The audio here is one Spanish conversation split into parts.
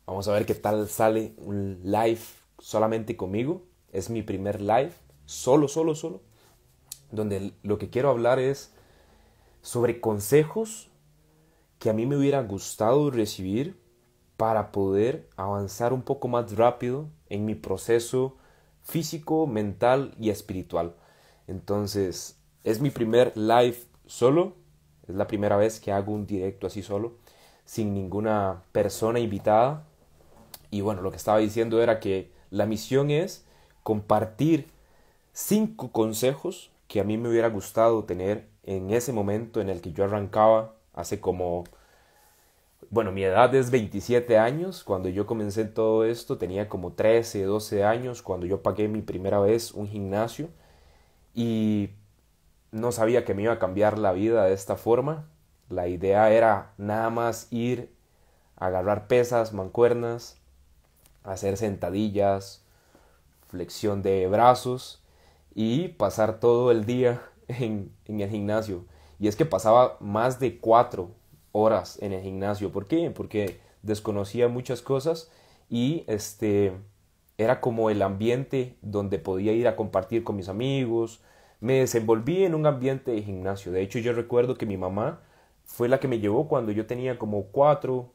Vamos a ver qué tal sale un live solamente conmigo. Es mi primer live, solo, donde lo que quiero hablar es sobre consejos que a mí me hubiera gustado recibir para poder avanzar un poco más rápido en mi proceso físico, mental y espiritual. Entonces, es mi primer live solo. Es la primera vez que hago un directo así solo, sin ninguna persona invitada. Y bueno, lo que estaba diciendo era que la misión es compartir 5 consejos que a mí me hubiera gustado tener en ese momento en el que yo arrancaba hace como, bueno, mi edad es 27 años, cuando yo comencé todo esto tenía como 13, 12 años, cuando yo pagué mi primera vez un gimnasio y no sabía que me iba a cambiar la vida de esta forma. La idea era nada más ir a agarrar pesas, mancuernas, hacer sentadillas, flexión de brazos y pasar todo el día en el gimnasio. Y es que pasaba más de 4 horas en el gimnasio. ¿Por qué? Porque desconocía muchas cosas y era como el ambiente donde podía ir a compartir con mis amigos. Me desenvolví en un ambiente de gimnasio. De hecho, yo recuerdo que mi mamá fue la que me llevó cuando yo tenía como 4,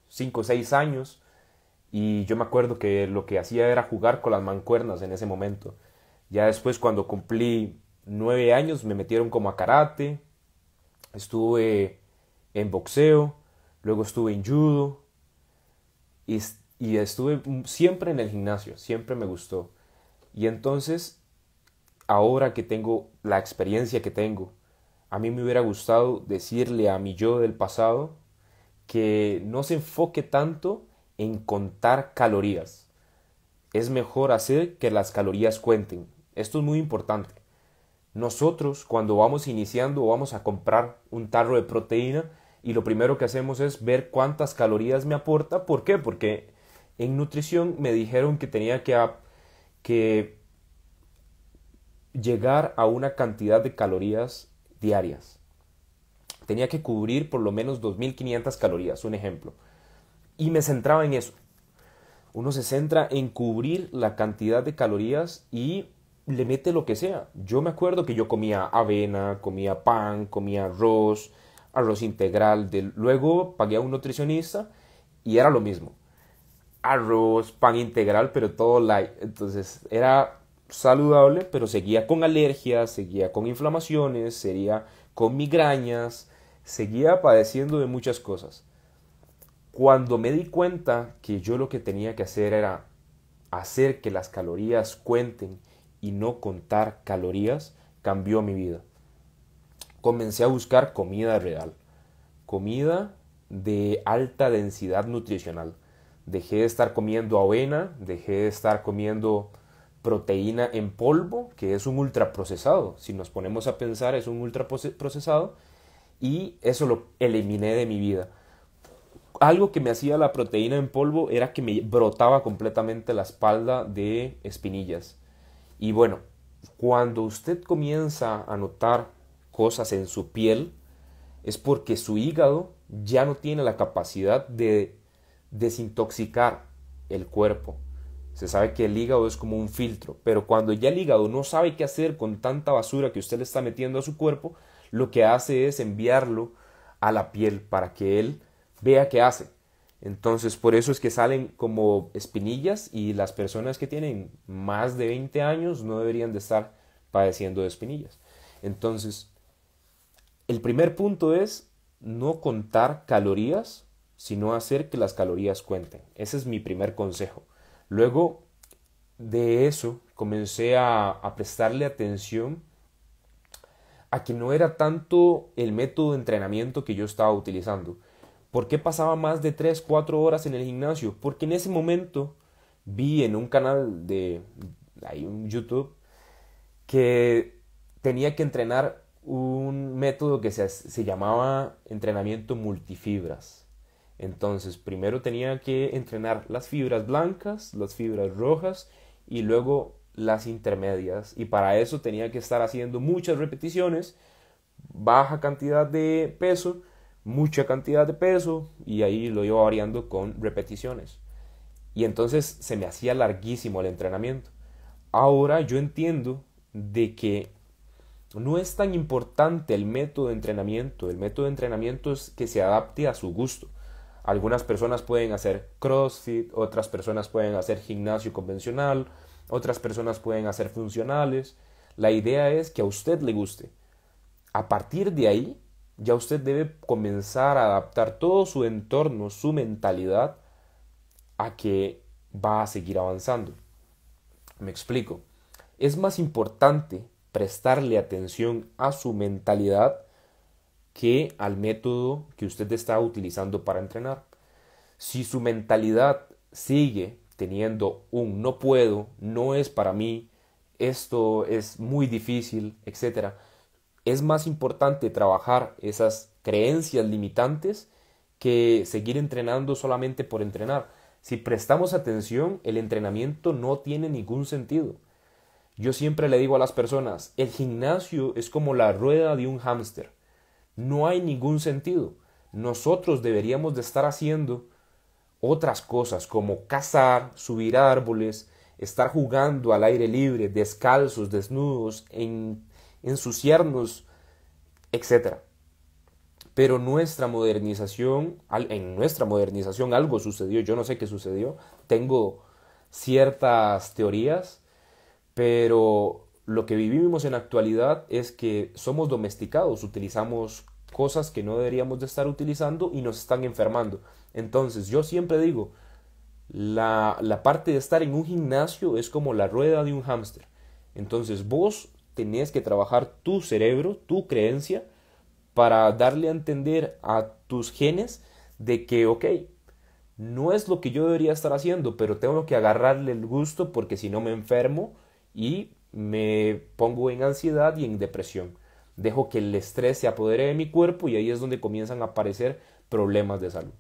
5, 6 años y yo me acuerdo que lo que hacía era jugar con las mancuernas en ese momento. Ya después, cuando cumplí 9 años, me metieron como a karate, estuve en boxeo, luego estuve en judo y, y estuve siempre en el gimnasio, siempre me gustó. Y entonces, ahora que tengo la experiencia que tengo, a mí me hubiera gustado decirle a mi yo del pasado que no se enfoque tanto en contar calorías. Es mejor hacer que las calorías cuenten. Esto es muy importante. Nosotros cuando vamos iniciando vamos a comprar un tarro de proteína y lo primero que hacemos es ver cuántas calorías me aporta. ¿Por qué? Porque en nutrición me dijeron que tenía que llegar a una cantidad de calorías diarias. Tenía que cubrir por lo menos 2500 calorías, un ejemplo. Y me centraba en eso. Uno se centra en cubrir la cantidad de calorías y le mete lo que sea. Yo me acuerdo que yo comía avena, comía pan, comía arroz, arroz integral. Luego pagué a un nutricionista y era lo mismo. Arroz, pan integral, pero todo light. Entonces era saludable, pero seguía con alergias, seguía con inflamaciones, seguía con migrañas, seguía padeciendo de muchas cosas. Cuando me di cuenta que yo lo que tenía que hacer era hacer que las calorías cuenten y no contar calorías, cambió mi vida. Comencé a buscar comida real, comida de alta densidad nutricional. Dejé de estar comiendo avena, dejé de estar comiendo proteína en polvo, que es un ultraprocesado. Si nos ponemos a pensar, es un ultraprocesado y eso lo eliminé de mi vida. Algo que me hacía la proteína en polvo era que me brotaba completamente la espalda de espinillas. Y bueno, cuando usted comienza a notar cosas en su piel, es porque su hígado ya no tiene la capacidad de desintoxicar el cuerpo. Se sabe que el hígado es como un filtro, pero cuando ya el hígado no sabe qué hacer con tanta basura que usted le está metiendo a su cuerpo, lo que hace es enviarlo a la piel para que él vea qué hace. Entonces, por eso es que salen como espinillas y las personas que tienen más de 20 años no deberían de estar padeciendo de espinillas. Entonces, el primer punto es no contar calorías, sino hacer que las calorías cuenten. Ese es mi primer consejo. Luego de eso, comencé a prestarle atención a que no era tanto el método de entrenamiento que yo estaba utilizando. ¿Por qué pasaba más de 3 4 horas en el gimnasio? Porque en ese momento vi en un canal de ahí un YouTube que tenía que entrenar un método que se llamaba entrenamiento multifibras. Entonces, primero tenía que entrenar las fibras blancas, las fibras rojas y luego las intermedias. Y para eso tenía que estar haciendo muchas repeticiones, baja cantidad de peso, mucha cantidad de peso y ahí lo iba variando con repeticiones. Y entonces se me hacía larguísimo el entrenamiento. Ahora yo entiendo de que no es tan importante el método de entrenamiento es que se adapte a su gusto. Algunas personas pueden hacer CrossFit, otras personas pueden hacer gimnasio convencional, otras personas pueden hacer funcionales. La idea es que a usted le guste. A partir de ahí, ya usted debe comenzar a adaptar todo su entorno, su mentalidad, a que va a seguir avanzando. Me explico. Es más importante prestarle atención a su mentalidad que al método que usted está utilizando para entrenar. Si su mentalidad sigue teniendo un no puedo, no es para mí, esto es muy difícil, etcétera, es más importante trabajar esas creencias limitantes que seguir entrenando solamente por entrenar. Si prestamos atención, el entrenamiento no tiene ningún sentido. Yo siempre le digo a las personas, el gimnasio es como la rueda de un hámster. No hay ningún sentido. Nosotros deberíamos de estar haciendo otras cosas como cazar, subir árboles, estar jugando al aire libre, descalzos, desnudos, ensuciarnos, etcétera. Pero en nuestra modernización algo sucedió, yo no sé qué sucedió, tengo ciertas teorías, pero lo que vivimos en la actualidad es que somos domesticados, utilizamos cosas que no deberíamos de estar utilizando y nos están enfermando. Entonces yo siempre digo, la parte de estar en un gimnasio es como la rueda de un hámster. Entonces vos tenés que trabajar tu cerebro, tu creencia, para darle a entender a tus genes de que, ok, no es lo que yo debería estar haciendo, pero tengo que agarrarle el gusto porque si no me enfermo y me pongo en ansiedad y en depresión. Dejo que el estrés se apodere de mi cuerpo y ahí es donde comienzan a aparecer problemas de salud.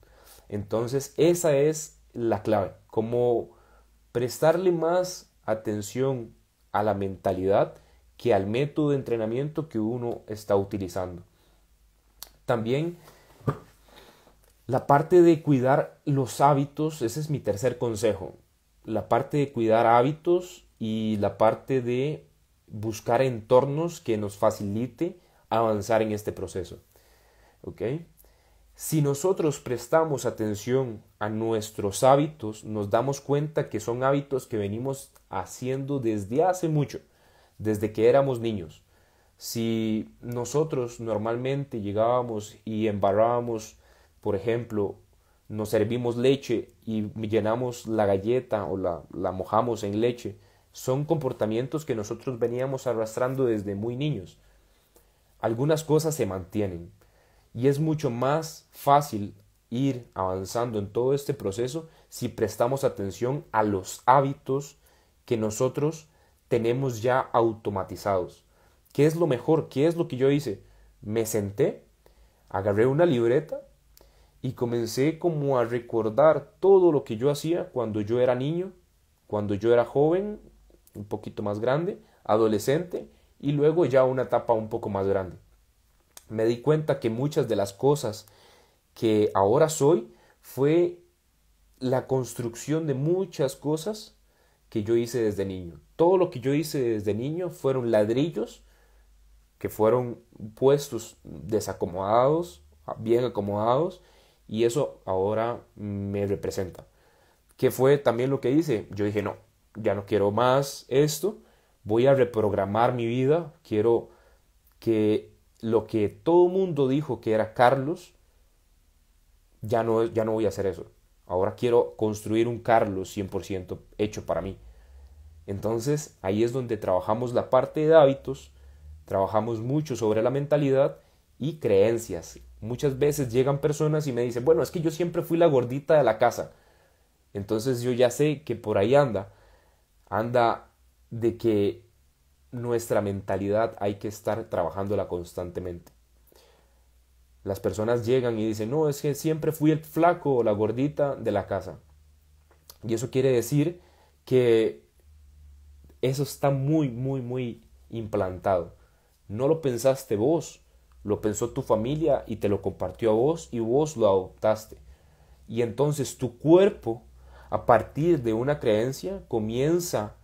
Entonces, esa es la clave, como prestarle más atención a la mentalidad que al método de entrenamiento que uno está utilizando. También la parte de cuidar los hábitos, ese es mi tercer consejo. La parte de cuidar hábitos y la parte de buscar entornos que nos facilite avanzar en este proceso. ¿Ok? Si nosotros prestamos atención a nuestros hábitos, nos damos cuenta que son hábitos que venimos haciendo desde hace mucho, desde que éramos niños. Si nosotros normalmente llegábamos y embarrábamos, por ejemplo, nos servimos leche y llenamos la galleta o la mojamos en leche, son comportamientos que nosotros veníamos arrastrando desde muy niños. Algunas cosas se mantienen y es mucho más fácil ir avanzando en todo este proceso si prestamos atención a los hábitos que nosotros tenemos ya automatizados. ¿Qué es lo mejor? ¿Qué es lo que yo hice? Me senté, agarré una libreta y comencé como a recordar todo lo que yo hacía cuando yo era niño, cuando yo era joven, un poquito más grande, adolescente y luego ya una etapa un poco más grande. Me di cuenta que muchas de las cosas que ahora soy fue la construcción de muchas cosas que yo hice desde niño. Todo lo que yo hice desde niño fueron ladrillos que fueron puestos desacomodados, bien acomodados, y eso ahora me representa. ¿Qué fue también lo que hice? Yo dije, no, ya no quiero más esto, voy a reprogramar mi vida, quiero que lo que todo el mundo dijo que era Carlos, ya no voy a hacer eso. Ahora quiero construir un Carlos 100% hecho para mí. Entonces ahí es donde trabajamos la parte de hábitos, trabajamos mucho sobre la mentalidad y creencias. Muchas veces llegan personas y me dicen, bueno, es que yo siempre fui la gordita de la casa. Entonces yo ya sé que por ahí anda de que nuestra mentalidad hay que estar trabajándola constantemente. Las personas llegan y dicen, no, es que siempre fui el flaco o la gordita de la casa. Y eso quiere decir que eso está muy, muy, muy implantado. No lo pensaste vos, lo pensó tu familia y te lo compartió a vos y vos lo adoptaste. Y entonces tu cuerpo, a partir de una creencia, comienza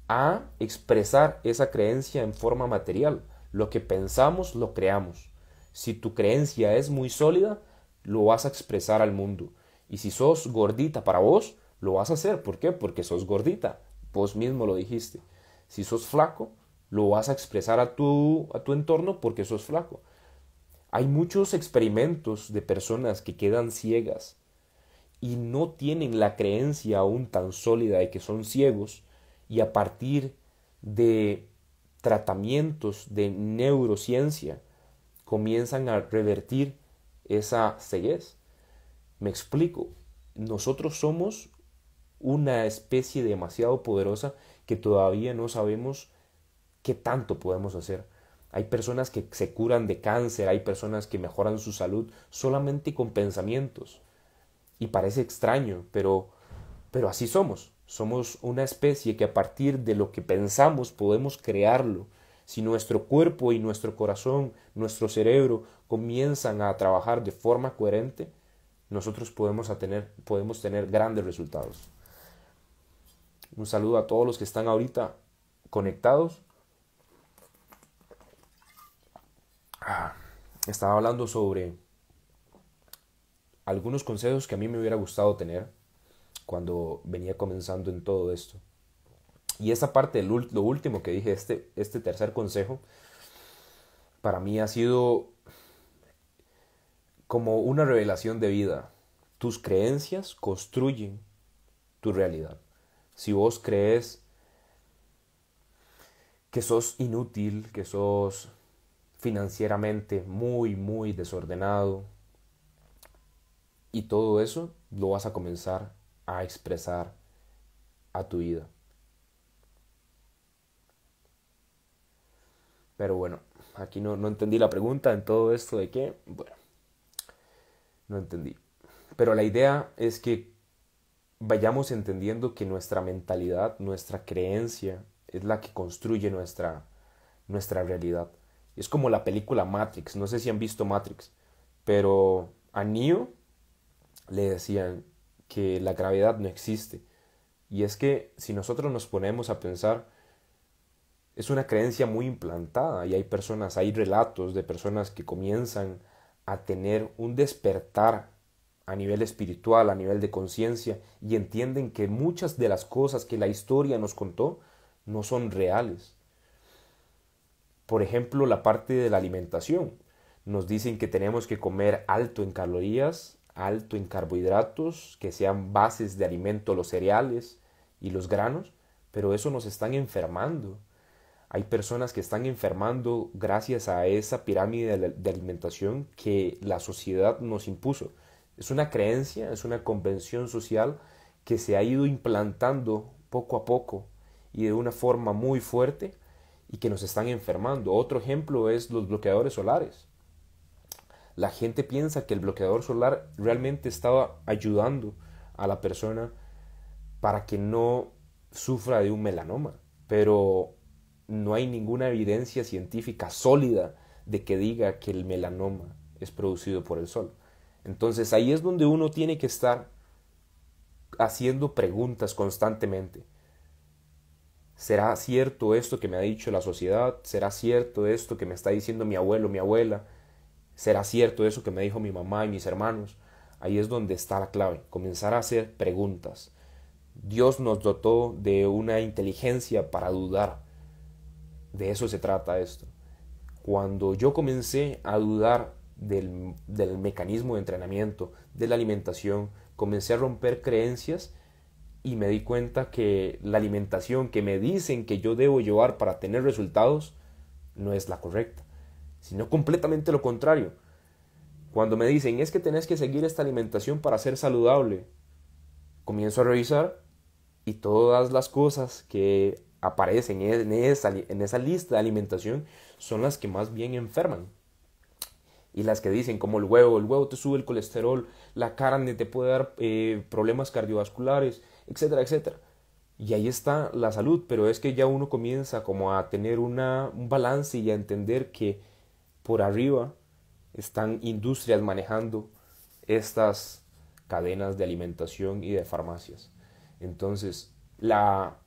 a expresar esa creencia en forma material. Lo que pensamos, lo creamos. Si tu creencia es muy sólida, lo vas a expresar al mundo. Y si sos gordita para vos, lo vas a hacer. ¿Por qué? Porque sos gordita. Vos mismo lo dijiste. Si sos flaco, lo vas a expresar a tu entorno porque sos flaco. Hay muchos experimentos de personas que quedan ciegas y no tienen la creencia aún tan sólida de que son ciegos, y a partir de tratamientos de neurociencia comienzan a revertir esa ceguez. Me explico. Nosotros somos una especie demasiado poderosa que todavía no sabemos qué tanto podemos hacer. Hay personas que se curan de cáncer, hay personas que mejoran su salud solamente con pensamientos. Y parece extraño, pero así somos. Somos una especie que a partir de lo que pensamos podemos crearlo. Si nuestro cuerpo y nuestro corazón, nuestro cerebro comienzan a trabajar de forma coherente, nosotros podemos tener grandes resultados. Un saludo a todos los que están ahorita conectados. Estaba hablando sobre algunos consejos que a mí me hubiera gustado tener cuando venía comenzando en todo esto. Y esa parte, lo último que dije, este tercer consejo, para mí ha sido como una revelación de vida. Tus creencias construyen tu realidad. Si vos crees que sos inútil, que sos financieramente muy, muy desordenado, y todo eso lo vas a comenzar a expresar a tu vida. Pero bueno, aquí no entendí la pregunta en todo esto de qué. Bueno, no entendí. Pero la idea es que vayamos entendiendo que nuestra mentalidad, nuestra creencia, es la que construye nuestra realidad. Es como la película Matrix. No sé si han visto Matrix, pero a Neo le decían que la gravedad no existe. Y es que si nosotros nos ponemos a pensar, es una creencia muy implantada y hay relatos de personas que comienzan a tener un despertar a nivel espiritual, a nivel de conciencia, y entienden que muchas de las cosas que la historia nos contó no son reales. Por ejemplo, la parte de la alimentación. Nos dicen que tenemos que comer alto en calorías, alto en carbohidratos, que sean bases de alimento los cereales y los granos, pero eso nos están enfermando. Hay personas que están enfermando gracias a esa pirámide de alimentación que la sociedad nos impuso. Es una creencia, es una convención social que se ha ido implantando poco a poco y de una forma muy fuerte y que nos están enfermando. Otro ejemplo es los bloqueadores solares. La gente piensa que el bloqueador solar realmente estaba ayudando a la persona para que no sufra de un melanoma, pero no hay ninguna evidencia científica sólida de que diga que el melanoma es producido por el sol. Entonces ahí es donde uno tiene que estar haciendo preguntas constantemente. ¿Será cierto esto que me ha dicho la sociedad? ¿Será cierto esto que me está diciendo mi abuelo, mi abuela? ¿Será cierto eso que me dijo mi mamá y mis hermanos? Ahí es donde está la clave, comenzar a hacer preguntas. Dios nos dotó de una inteligencia para dudar. De eso se trata esto. Cuando yo comencé a dudar del mecanismo de entrenamiento, de la alimentación, comencé a romper creencias y me di cuenta que la alimentación que me dicen que yo debo llevar para tener resultados no es la correcta, sino completamente lo contrario. Cuando me dicen es que tenés que seguir esta alimentación para ser saludable, comienzo a revisar y todas las cosas que aparecen en esa lista de alimentación son las que más bien enferman. Y las que dicen como el huevo te sube el colesterol, la carne te puede dar problemas cardiovasculares, etcétera, etcétera. Y ahí está la salud, pero es que ya uno comienza como a tener un balance y a entender que por arriba están industrias manejando estas cadenas de alimentación y de farmacias. Entonces, la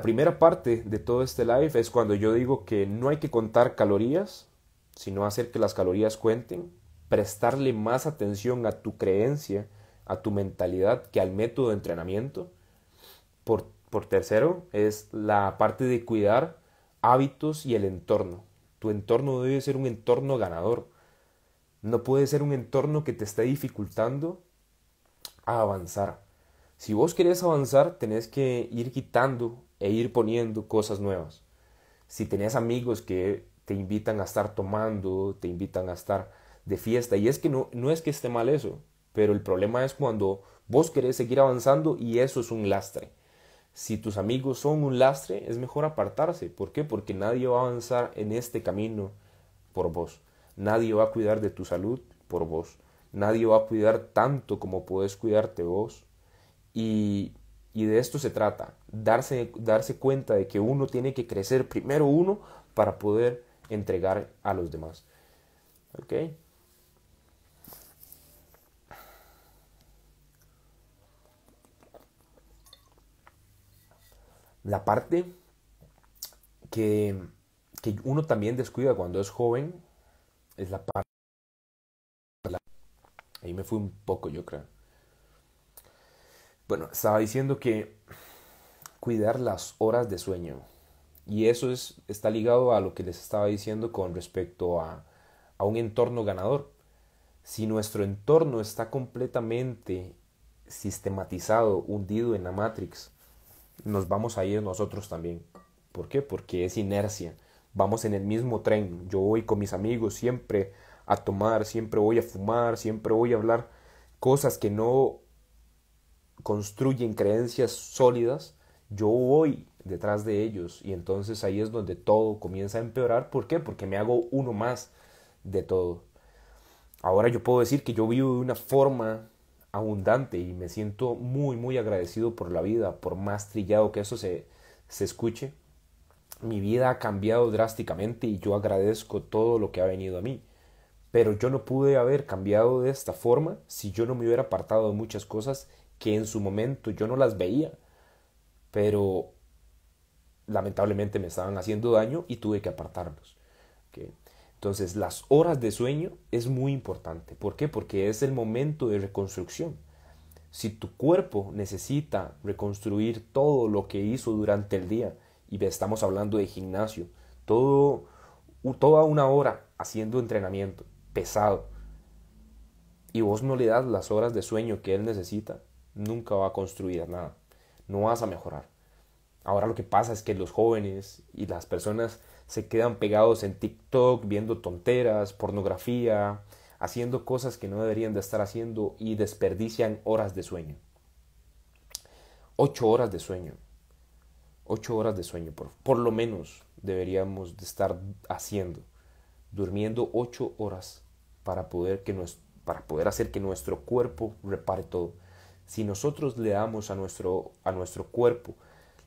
primera parte de todo este live es cuando yo digo que no hay que contar calorías, sino hacer que las calorías cuenten, prestarle más atención a tu creencia, a tu mentalidad, que al método de entrenamiento. Por tercero, es la parte de cuidar hábitos y el entorno. Tu entorno debe ser un entorno ganador. No puede ser un entorno que te esté dificultando a avanzar. Si vos querés avanzar, tenés que ir quitando e ir poniendo cosas nuevas. Si tenés amigos que te invitan a estar tomando, te invitan a estar de fiesta, y es que no es que esté mal eso, pero el problema es cuando vos querés seguir avanzando y eso es un lastre. Si tus amigos son un lastre, es mejor apartarse. ¿Por qué? Porque nadie va a avanzar en este camino por vos. Nadie va a cuidar de tu salud por vos. Nadie va a cuidar tanto como puedes cuidarte vos. Y, y de esto se trata, darse cuenta de que uno tiene que crecer primero uno para poder entregar a los demás. ¿Ok? La parte que, que uno también descuida cuando es joven es la parte... Ahí me fui un poco, yo creo. Bueno, estaba diciendo que cuidar las horas de sueño. Y eso está ligado a lo que les estaba diciendo con respecto a un entorno ganador. Si nuestro entorno está completamente sistematizado, hundido en la Matrix, nos vamos a ir nosotros también. ¿Por qué? Porque es inercia. Vamos en el mismo tren. Yo voy con mis amigos siempre a tomar, siempre voy a fumar, siempre voy a hablar cosas que no construyen creencias sólidas. Yo voy detrás de ellos y entonces ahí es donde todo comienza a empeorar. ¿Por qué? Porque me hago uno más de todo. Ahora yo puedo decir que yo vivo de una forma abundante y me siento muy, muy agradecido por la vida, por más trillado que eso se escuche. Mi vida ha cambiado drásticamente y yo agradezco todo lo que ha venido a mí. Pero yo no pude haber cambiado de esta forma si yo no me hubiera apartado de muchas cosas que en su momento yo no las veía, pero lamentablemente me estaban haciendo daño y tuve que apartarlos. ¿Okay? Entonces, las horas de sueño es muy importante. ¿Por qué? Porque es el momento de reconstrucción. Si tu cuerpo necesita reconstruir todo lo que hizo durante el día, y estamos hablando de gimnasio, toda una hora haciendo entrenamiento pesado, y vos no le das las horas de sueño que él necesita, nunca va a construir nada. No vas a mejorar. Ahora lo que pasa es que los jóvenes y las personas se quedan pegados en TikTok viendo tonteras, pornografía, haciendo cosas que no deberían de estar haciendo y desperdician horas de sueño. 8 horas de sueño. 8 horas de sueño, por lo menos deberíamos de estar haciendo. Durmiendo 8 horas para poder hacer que nuestro cuerpo repare todo. Si nosotros le damos a nuestro cuerpo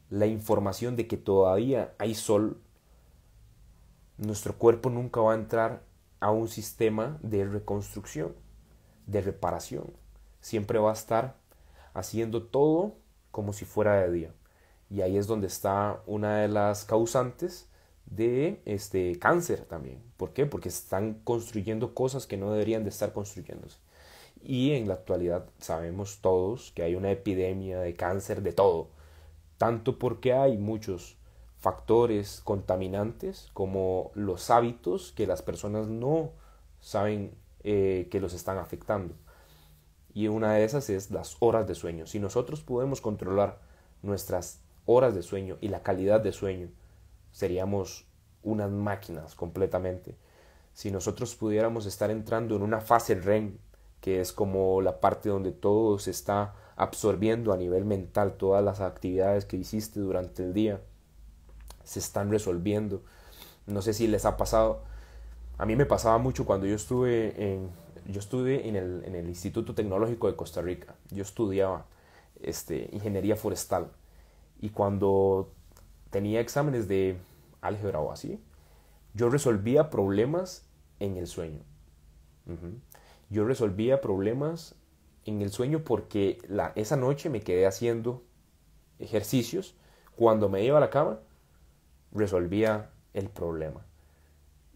la información de que todavía hay sol, nuestro cuerpo nunca va a entrar a un sistema de reconstrucción, de reparación. Siempre va a estar haciendo todo como si fuera de día. Y ahí es donde está una de las causantes de este cáncer también. ¿Por qué? Porque están construyendo cosas que no deberían de estar construyéndose. Y en la actualidad sabemos todos que hay una epidemia de cáncer de todo, tanto porque hay muchos factores contaminantes como los hábitos que las personas no saben que los están afectando. Y una de esas es las horas de sueño. Si nosotros podemos controlar nuestras horas de sueño y la calidad de sueño, seríamos unas máquinas completamente. Si nosotros pudiéramos estar entrando en una fase REM, que es como la parte donde todo se está absorbiendo a nivel mental, todas las actividades que hiciste durante el día se están resolviendo. No sé si les ha pasado, a mí me pasaba mucho cuando yo estuve en el Instituto Tecnológico de Costa Rica. Yo estudiaba ingeniería forestal y cuando tenía exámenes de álgebra o así, Yo resolvía problemas en el sueño. Ujú. Yo resolvía problemas en el sueño porque esa noche me quedé haciendo ejercicios. Cuando me iba a la cama, resolvía el problema.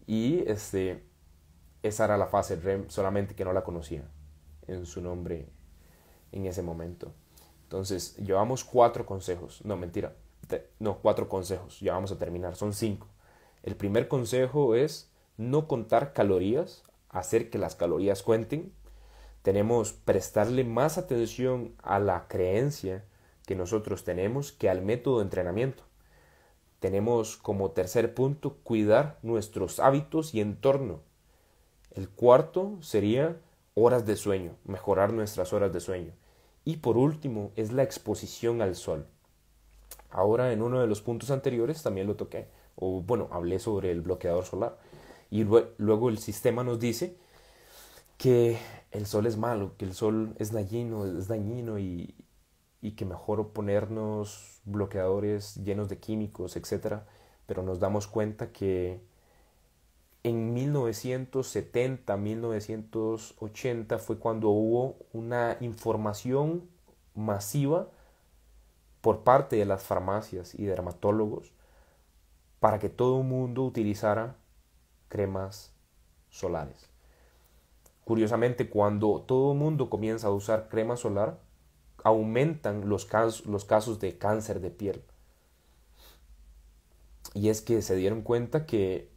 Y esa era la fase REM, solamente que no la conocía en su nombre en ese momento. Entonces, llevamos 4 consejos. No, mentira. No, 4 consejos. Ya vamos a terminar. Son 5. El primer consejo es no contar calorías, hacer que las calorías cuenten. Tenemos prestarle más atención a la creencia que nosotros tenemos que al método de entrenamiento. Tenemos como tercer punto cuidar nuestros hábitos y entorno. El cuarto sería horas de sueño, mejorar nuestras horas de sueño. Y por último es la exposición al sol. Ahora en uno de los puntos anteriores también lo toqué, o bueno, hablé sobre el bloqueador solar. Y luego el sistema nos dice que el sol es malo, que el sol es dañino y que mejor ponernos bloqueadores llenos de químicos, etcétera. Pero nos damos cuenta que en 1970, 1980 fue cuando hubo una información masiva por parte de las farmacias y dermatólogos para que todo el mundo utilizara cremas solares. Curiosamente, cuando todo el mundo comienza a usar crema solar, aumentan los casos de cáncer de piel. Y es que se dieron cuenta que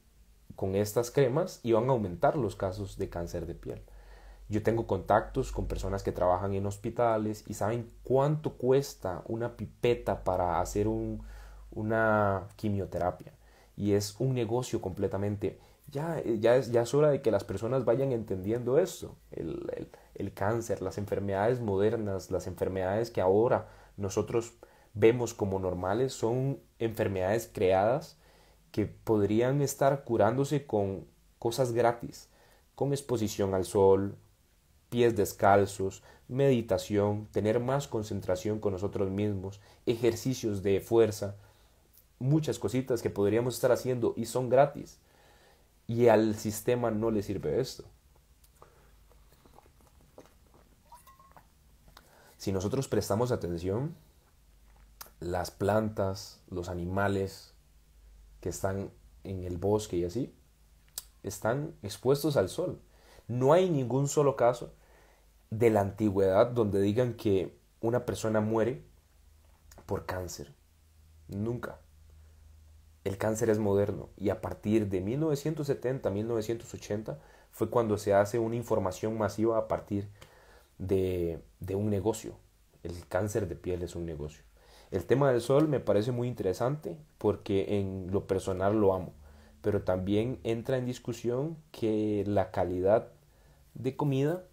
con estas cremas iban a aumentar los casos de cáncer de piel. Yo tengo contactos con personas que trabajan en hospitales y saben cuánto cuesta una pipeta para hacer una quimioterapia. Y es un negocio completamente. Ya es hora de que las personas vayan entendiendo esto. El cáncer, las enfermedades modernas, las enfermedades que ahora nosotros vemos como normales, son enfermedades creadas que podrían estar curándose con cosas gratis, con exposición al sol, pies descalzos, meditación, tener más concentración con nosotros mismos, ejercicios de fuerza, muchas cositas que podríamos estar haciendo y son gratis. Y al sistema no le sirve esto. Si nosotros prestamos atención, las plantas, los animales que están en el bosque y así, están expuestos al sol. No hay ningún solo caso de la antigüedad donde digan que una persona muere por cáncer. Nunca. El cáncer es moderno y a partir de 1970, 1980 fue cuando se hace una información masiva a partir de un negocio. El cáncer de piel es un negocio. El tema del sol me parece muy interesante porque en lo personal lo amo, pero también entra en discusión que la calidad de comida,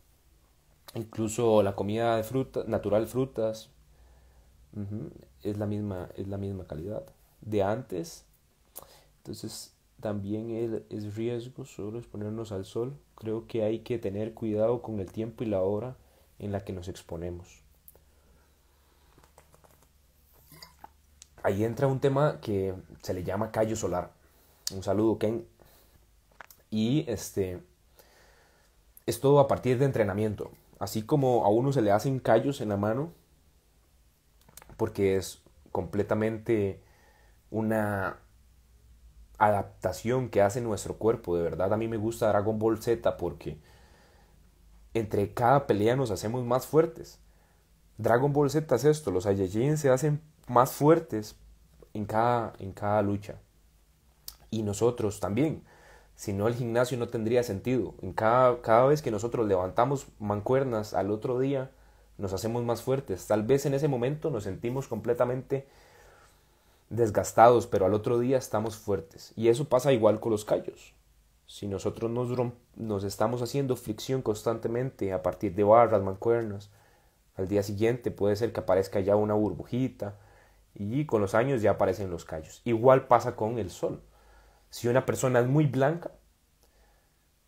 incluso la comida de fruta, natural, frutas, es la misma calidad de antes. Entonces también es riesgo solo exponernos al sol. Creo que hay que tener cuidado con el tiempo y la hora en la que nos exponemos. Ahí entra un tema que se le llama callo solar. Un saludo, Ken. Y es todo a partir de entrenamiento. Así como a uno se le hacen callos en la mano, porque es completamente una adaptación que hace nuestro cuerpo. De verdad, a mí me gusta Dragon Ball Z porque entre cada pelea nos hacemos más fuertes. Dragon Ball Z es esto, los Saiyajin se hacen más fuertes en cada lucha. Y nosotros también. Si no, el gimnasio no tendría sentido. Cada vez que nosotros levantamos mancuernas al otro día, nos hacemos más fuertes. Tal vez en ese momento nos sentimos completamente desgastados, pero al otro día estamos fuertes. Y eso pasa igual con los callos. Si nosotros nos estamos haciendo fricción constantemente a partir de barras, mancuernas, al día siguiente puede ser que aparezca ya una burbujita y con los años ya aparecen los callos. Igual pasa con el sol. Si una persona es muy blanca,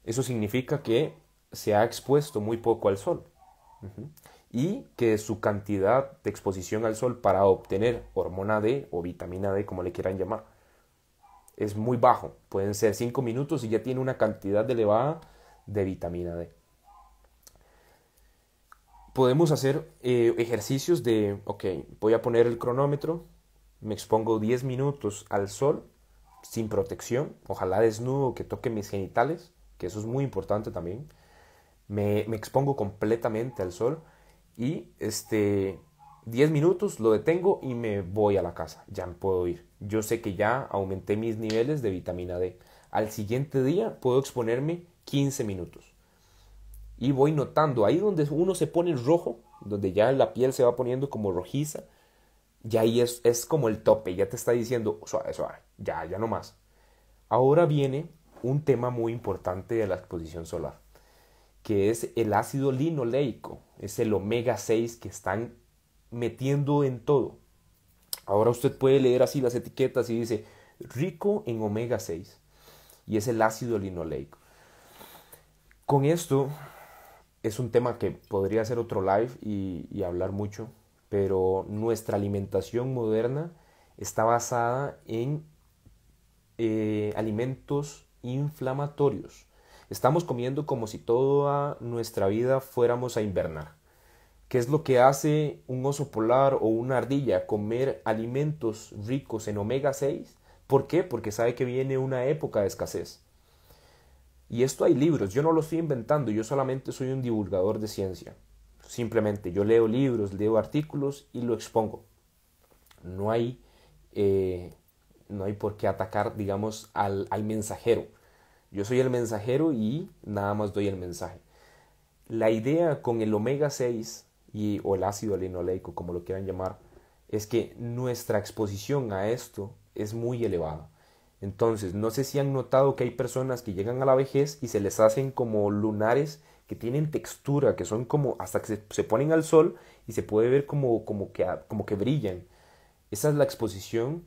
eso significa que se ha expuesto muy poco al sol. Y que su cantidad de exposición al sol para obtener hormona D o vitamina D, como le quieran llamar, es muy bajo. Pueden ser 5 minutos y ya tiene una cantidad elevada de vitamina D. Podemos hacer ejercicios de, ok, voy a poner el cronómetro, me expongo 10 minutos al sol sin protección, ojalá desnudo, que toque mis genitales, que eso es muy importante también. Me expongo completamente al sol y 10 minutos lo detengo y me voy a la casa, ya me puedo ir. Yo sé que ya aumenté mis niveles de vitamina D. Al siguiente día puedo exponerme 15 minutos. Y voy notando, ahí donde uno se pone rojo, donde ya la piel se va poniendo como rojiza, ya ahí es como el tope, ya te está diciendo, suave, suave, ya no más. Ahora viene un tema muy importante de la exposición solar, que es el ácido linoleico, es el omega 6 que están metiendo en todo. Ahora usted puede leer así las etiquetas y dice, rico en omega 6, y es el ácido linoleico. Con esto es un tema que podría ser otro live y hablar mucho, pero nuestra alimentación moderna está basada en alimentos inflamatorios. Estamos comiendo como si toda nuestra vida fuéramos a invernar. ¿Qué es lo que hace un oso polar o una ardilla? Comer alimentos ricos en omega 6. ¿Por qué? Porque sabe que viene una época de escasez. Y esto hay libros, yo no lo estoy inventando, yo solamente soy un divulgador de ciencia. Simplemente yo leo libros, leo artículos y lo expongo. No hay, no hay por qué atacar, digamos, al mensajero. Yo soy el mensajero y nada más doy el mensaje. La idea con el omega 6 o el ácido linoleico, como lo quieran llamar, es que nuestra exposición a esto es muy elevada. Entonces, no sé si han notado que hay personas que llegan a la vejez y se les hacen como lunares que tienen textura, que son como hasta que se ponen al sol y se puede ver como que brillan. Esa es la exposición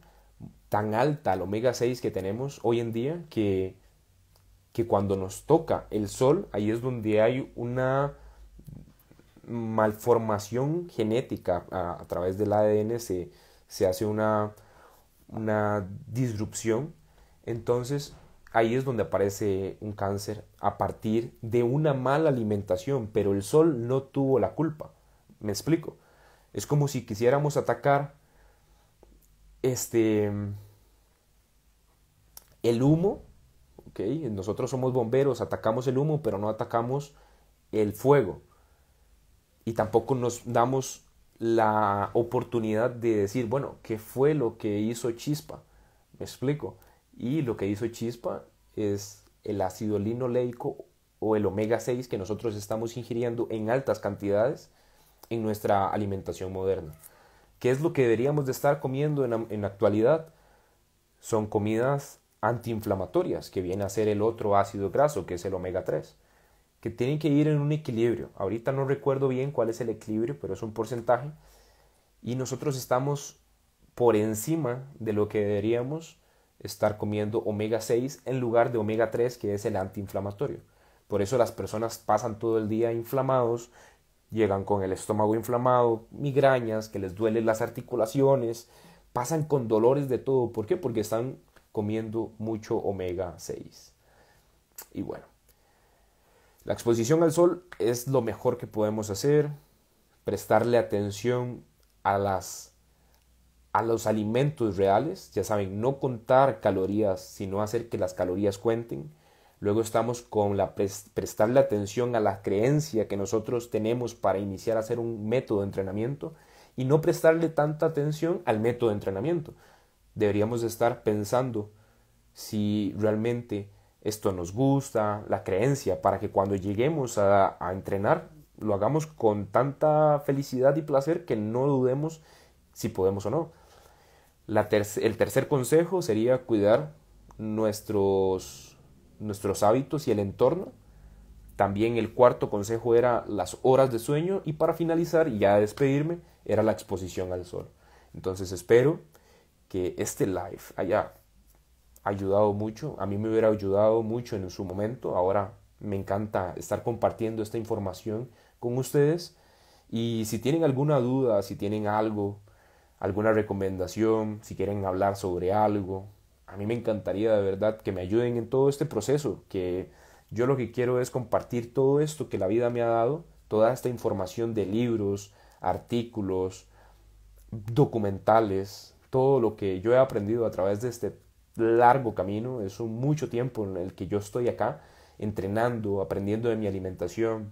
tan alta al omega 6 que tenemos hoy en día que cuando nos toca el sol, ahí es donde hay una malformación genética a través del ADN, se hace una disrupción. Entonces ahí es donde aparece un cáncer a partir de una mala alimentación, pero el sol no tuvo la culpa. ¿Me explico? Es como si quisiéramos atacar este el humo, ¿ok? Nosotros somos bomberos, atacamos el humo, pero no atacamos el fuego. Y tampoco nos damos la oportunidad de decir, bueno, ¿qué fue lo que hizo Chispa? ¿Me explico? Y lo que hizo Chispa es el ácido linoleico o el omega 6 que nosotros estamos ingiriendo en altas cantidades en nuestra alimentación moderna. ¿Qué es lo que deberíamos de estar comiendo en la actualidad? Son comidas antiinflamatorias, que viene a ser el otro ácido graso, que es el omega 3, que tienen que ir en un equilibrio. Ahorita no recuerdo bien cuál es el equilibrio, pero es un porcentaje. Y nosotros estamos por encima de lo que deberíamos estar comiendo omega 6 en lugar de omega 3, que es el antiinflamatorio. Por eso las personas pasan todo el día inflamados, llegan con el estómago inflamado, migrañas, que les duelen las articulaciones, pasan con dolores de todo. ¿Por qué? Porque están comiendo mucho omega 6. Y bueno, la exposición al sol es lo mejor que podemos hacer, prestarle atención a los alimentos reales, ya saben, no contar calorías, sino hacer que las calorías cuenten. Luego estamos con prestarle atención a la creencia que nosotros tenemos para iniciar a hacer un método de entrenamiento y no prestarle tanta atención al método de entrenamiento. Deberíamos estar pensando si realmente esto nos gusta, la creencia, para que cuando lleguemos a entrenar lo hagamos con tanta felicidad y placer que no dudemos si podemos o no. El tercer consejo sería cuidar nuestros hábitos y el entorno. También el cuarto consejo era las horas de sueño y para finalizar y ya despedirme era la exposición al sol. Entonces espero que este live haya ayudado mucho. A mí me hubiera ayudado mucho en su momento. Ahora me encanta estar compartiendo esta información con ustedes. Y si tienen alguna duda, si tienen algo, alguna recomendación, si quieren hablar sobre algo, a mí me encantaría de verdad que me ayuden en todo este proceso, que yo lo que quiero es compartir todo esto que la vida me ha dado, toda esta información de libros, artículos, documentales, todo lo que yo he aprendido a través de este largo camino, es un mucho tiempo en el que yo estoy acá entrenando, aprendiendo de mi alimentación.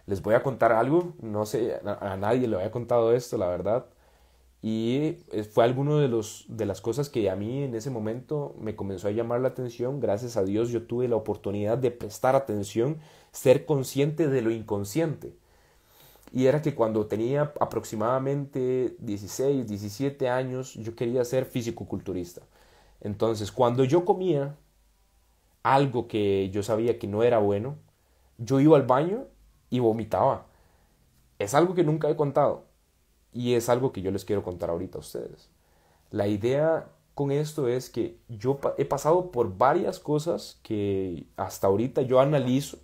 Les voy a contar algo, no sé, a nadie le había contado esto, la verdad, y fue alguno de las cosas que a mí en ese momento me comenzó a llamar la atención. Gracias a Dios yo tuve la oportunidad de prestar atención, ser consciente de lo inconsciente. Y era que cuando tenía aproximadamente 16, 17 años, yo quería ser fisicoculturista. Entonces, cuando yo comía algo que yo sabía que no era bueno, yo iba al baño y vomitaba. Es algo que nunca he contado y es algo que yo les quiero contar ahorita a ustedes. La idea con esto es que yo he pasado por varias cosas que hasta ahorita yo analizo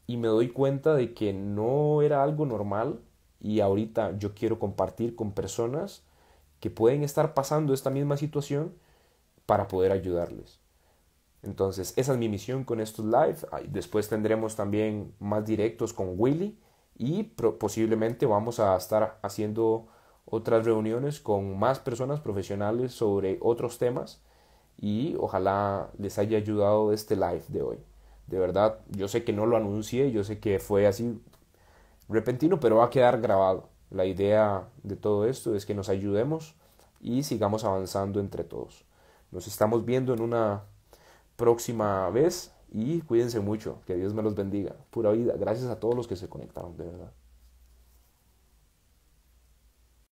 y me doy cuenta de que no era algo normal y ahorita yo quiero compartir con personas que pueden estar pasando esta misma situación para poder ayudarles. Entonces, esa es mi misión con estos live. Después tendremos también más directos con Willy y posiblemente vamos a estar haciendo otras reuniones con más personas profesionales sobre otros temas y ojalá les haya ayudado este live de hoy. De verdad, yo sé que no lo anuncié, yo sé que fue así repentino, pero va a quedar grabado. La idea de todo esto es que nos ayudemos y sigamos avanzando entre todos. Nos estamos viendo en una próxima vez y cuídense mucho, que Dios me los bendiga. Pura vida. Gracias a todos los que se conectaron, de verdad.